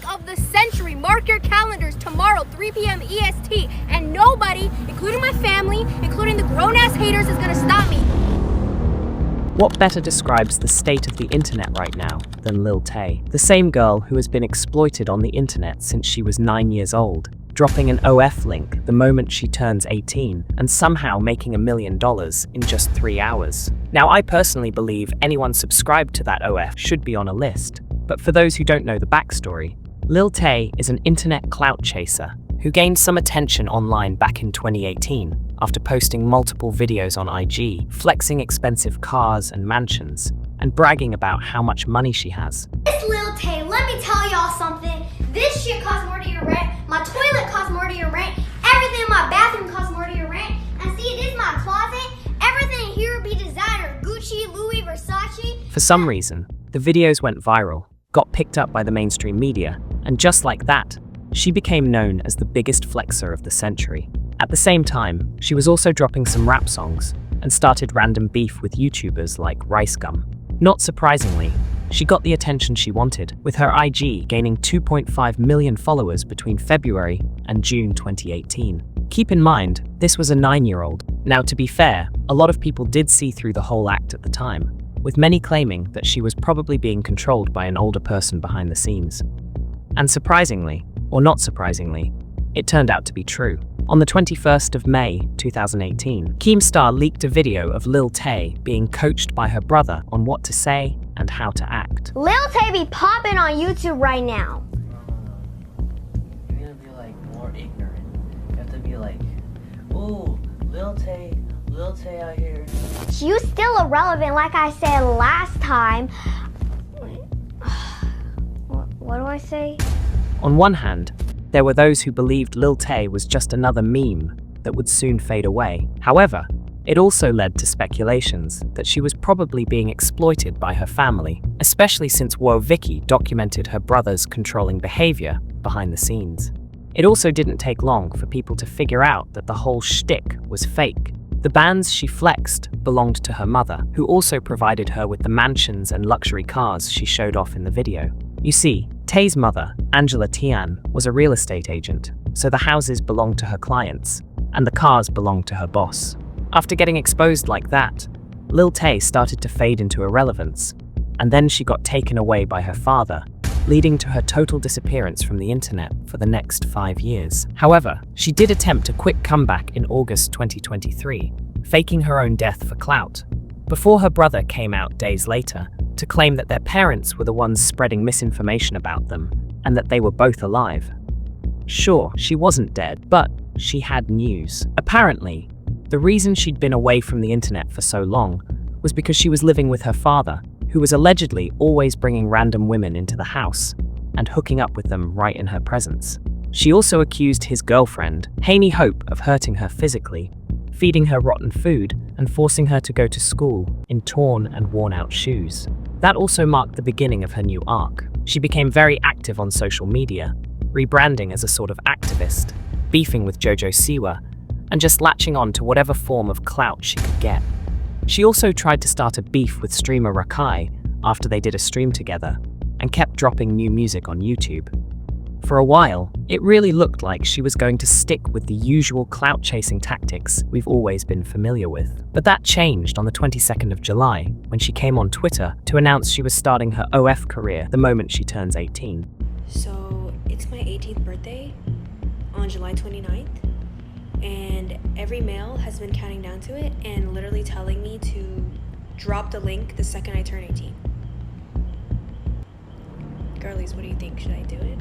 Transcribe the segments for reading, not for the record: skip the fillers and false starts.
prank of the century. Mark your calendars, tomorrow, 3 p.m. EST. And nobody, including my family, including the grown-ass haters, is gonna stop me. What better describes the state of the internet right now than Lil Tay, the same girl who has been exploited on the internet since she was 9 years old, dropping an OF link the moment she turns 18 and somehow making $1 million in just 3 hours. Now, I personally believe anyone subscribed to that OF should be on a list, but for those who don't know the backstory, Lil Tay is an internet clout chaser who gained some attention online back in 2018 after posting multiple videos on IG, flexing expensive cars and mansions, and bragging about how much money she has. It's Lil Tay, let me tell y'all something. This shit costs more to your rent, my toilet costs more to your rent, everything in my bathroom costs more to your rent, and see, this is my closet, everything here be designer, Gucci, Louis, Versace. For some reason, the videos went viral, got picked up by the mainstream media, and just like that, she became known as the biggest flexer of the century. At the same time, she was also dropping some rap songs and started random beef with YouTubers like Rice Gum. Not surprisingly, she got the attention she wanted, with her IG gaining 2.5 million followers between February and June 2018. Keep in mind, this was a 9-year-old. Now, to be fair, a lot of people did see through the whole act at the time, with many claiming that she was probably being controlled by an older person behind the scenes. And surprisingly, or not surprisingly, it turned out to be true. On the 21st of May 2018, Keemstar leaked a video of Lil Tay being coached by her brother on what to say and how to act. Lil Tay be popping on YouTube right now. You're gonna be like more ignorant. You have to be like, ooh, Lil Tay out here. You still irrelevant, like I said last time. What do I say? On one hand, there were those who believed Lil Tay was just another meme that would soon fade away. However, it also led to speculations that she was probably being exploited by her family, especially since Vicky documented her brother's controlling behavior behind the scenes. It also didn't take long for people to figure out that the whole shtick was fake. The bands she flexed belonged to her mother, who also provided her with the mansions and luxury cars she showed off in the video. You see, Tay's mother, Angela Tian, was a real estate agent, so the houses belonged to her clients, and the cars belonged to her boss. After getting exposed like that, Lil Tay started to fade into irrelevance, and then she got taken away by her father, leading to her total disappearance from the internet for the next 5 years. However, she did attempt a quick comeback in August 2023, faking her own death for clout, before her brother came out days later to claim that their parents were the ones spreading misinformation about them, and that they were both alive. Sure, she wasn't dead, but she had news. Apparently, the reason she'd been away from the internet for so long was because she was living with her father, who was allegedly always bringing random women into the house and hooking up with them right in her presence. She also accused his girlfriend, Haney Hope, of hurting her physically, feeding her rotten food, and forcing her to go to school in torn and worn-out shoes. That also marked the beginning of her new arc. She became very active on social media, rebranding as a sort of activist, beefing with Jojo Siwa, and just latching on to whatever form of clout she could get. She also tried to start a beef with streamer Rakai after they did a stream together, and kept dropping new music on YouTube. For a while, it really looked like she was going to stick with the usual clout-chasing tactics we've always been familiar with. But that changed on the 22nd of July, when she came on Twitter to announce she was starting her OF career the moment she turns 18. So, it's my 18th birthday on July 29th, and every mail has been counting down to it and literally telling me to drop the link the second I turn 18. Girlies, what do you think? Should I do it?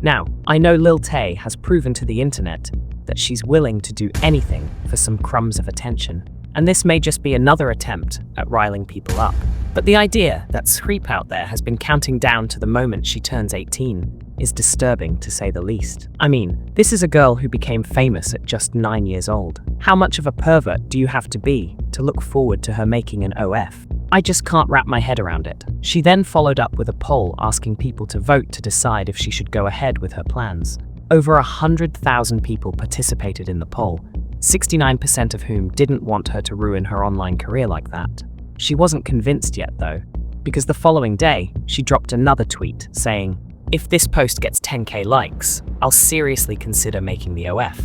Now, I know Lil Tay has proven to the internet that she's willing to do anything for some crumbs of attention, and this may just be another attempt at riling people up. But the idea that Screep out there has been counting down to the moment she turns 18 is disturbing, to say the least. I mean, this is a girl who became famous at just 9 years old. How much of a pervert do you have to be to look forward to her making an OF? I just can't wrap my head around it. She then followed up with a poll asking people to vote to decide if she should go ahead with her plans. Over 100,000 people participated in the poll, 69% of whom didn't want her to ruin her online career like that. She wasn't convinced yet though, because the following day, she dropped another tweet saying, If this post gets 10k likes, I'll seriously consider making the OF.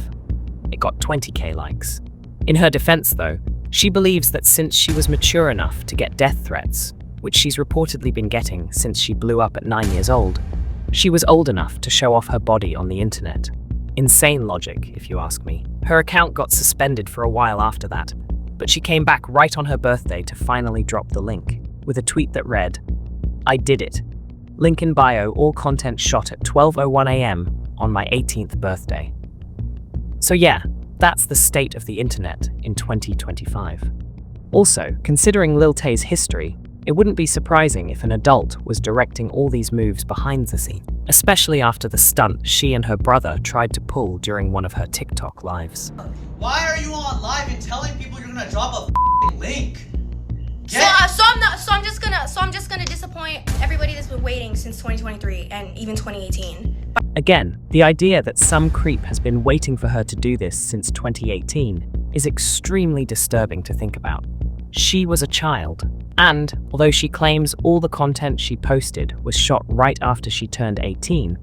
It got 20k likes. In her defense though, she believes that since she was mature enough to get death threats, which she's reportedly been getting since she blew up at 9 years old, she was old enough to show off her body on the internet. Insane logic, if you ask me. Her account got suspended for a while after that, but she came back right on her birthday to finally drop the link, with a tweet that read, "I did it. Link in bio, all content shot at 12:01 AM on my 18th birthday." So yeah, that's the state of the internet in 2025. Also, considering Lil Tay's history, it wouldn't be surprising if an adult was directing all these moves behind the scene, especially after the stunt she and her brother tried to pull during one of her TikTok lives. Why are you on live and telling people you're gonna drop a link? So I'm just gonna disappoint everybody that's been waiting since 2023 and even 2018. Again, the idea that some creep has been waiting for her to do this since 2018 is extremely disturbing to think about. She was a child, and although she claims all the content she posted was shot right after she turned 18,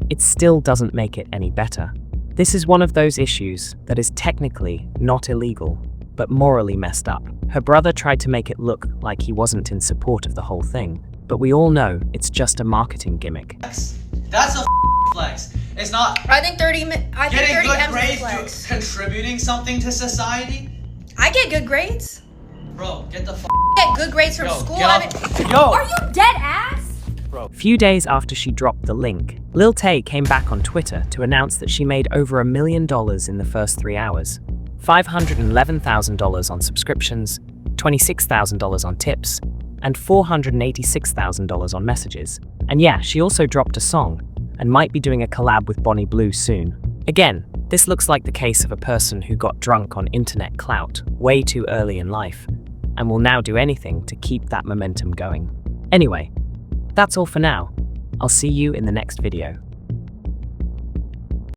it still doesn't make it any better. This is one of those issues that is technically not illegal, but morally messed up. Her brother tried to make it look like he wasn't in support of the whole thing, but we all know it's just a marketing gimmick. That's a flex. It's not I think 30 getting M's good is a grades flex. contributing something to society. I get good grades. Bro, get the Get good grades from school. Yo! Are you dead ass? A few days after she dropped the link, Lil Tay came back on Twitter to announce that she made over $1 million in the first 3 hours. $511,000 on subscriptions, $26,000 on tips, and $486,000 on messages. And yeah, she also dropped a song, and might be doing a collab with Bonnie Blue soon. Again, this looks like the case of a person who got drunk on internet clout way too early in life, and will now do anything to keep that momentum going. Anyway, that's all for now. I'll see you in the next video.